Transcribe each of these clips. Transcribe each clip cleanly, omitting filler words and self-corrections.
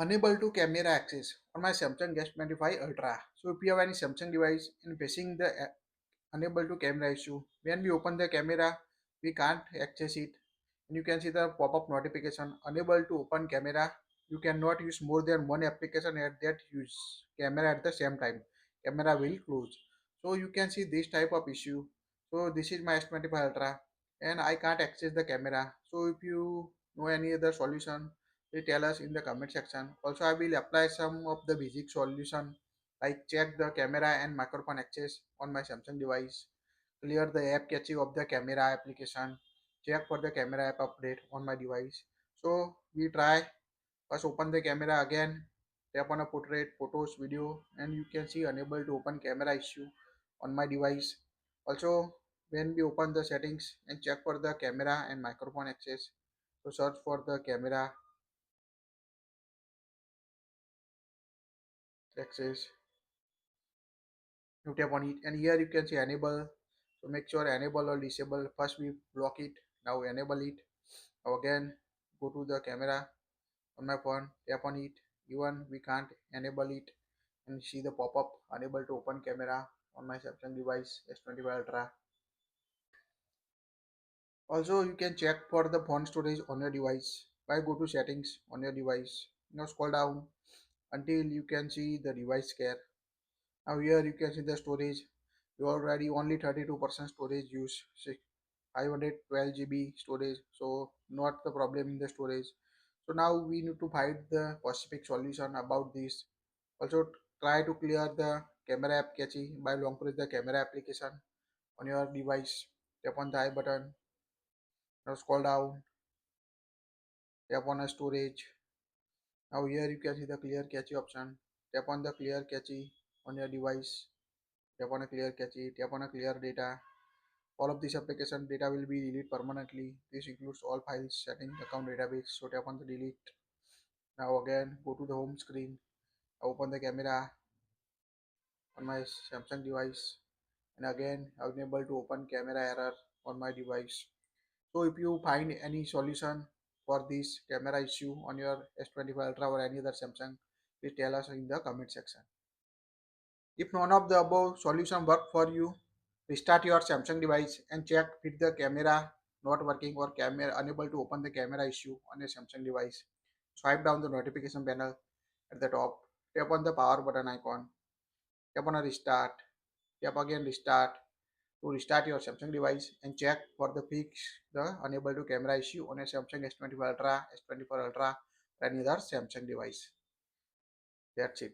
Unable to camera access on my Samsung S25 Ultra. So if you have any Samsung device and facing the unable to camera issue, when we open the camera, we can't access it. And you can see the pop-up notification unable to open camera. You cannot use more than one application at that use camera at the same time. Camera will close. So you can see this type of issue. So this is my S25 Ultra and I can't access the camera. So if you know any other solution, please tell us in the comment section. Also, I will apply some of the basic solution like check the camera and microphone access on my Samsung device, clear the app caching of the camera application, check for the camera app update on my device. So we try first open the camera again, tap on a portrait, photos, video, and you can see unable to open camera issue on my device. Also, when we open the settings and check for the camera and microphone access, so search for the camera access, you tap on it, and here you can see enable. So make sure enable or disable. First we block it, now enable it. Now again go to the camera on my phone, tap on it. Even we can't enable it and see the pop-up unable to open camera on my Samsung device S25 Ultra. Also you can check for the phone storage on your device by go to settings on your device. Now scroll down until you can see the device care. Now here you can see the storage. You already only 32% storage use, 512 GB storage, so not the problem in the storage. So now we need to find the specific solution about this. Also try to clear the camera app cache by long press the camera application on your device. Tap on the I button. Now scroll down. Tap on a storage. Now here you can see the clear cache option. Tap on the clear cache on your device. Tap on a clear cache. Tap on a clear data. All of this application data will be deleted permanently. This includes all files, settings, account database. So tap on the delete. Now again go to the home screen. Open the camera on my Samsung device, and again unable to open camera error on my device. So if you find any solution for this camera issue on your S25 Ultra or any other Samsung, please tell us in the comment section. If none of the above solution work for you, restart your Samsung device and check if the camera not working or camera unable to open the camera issue on your Samsung device. Swipe down the notification panel at the top, tap on the power button icon, tap on a restart, tap again restart to restart your Samsung device and check for the fix the unable to camera issue on your Samsung S25 Ultra, S24 Ultra, or any other Samsung device. That's it.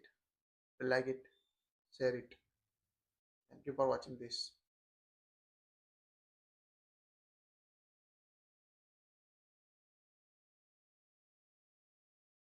If you like it, share it. Thank you for watching this.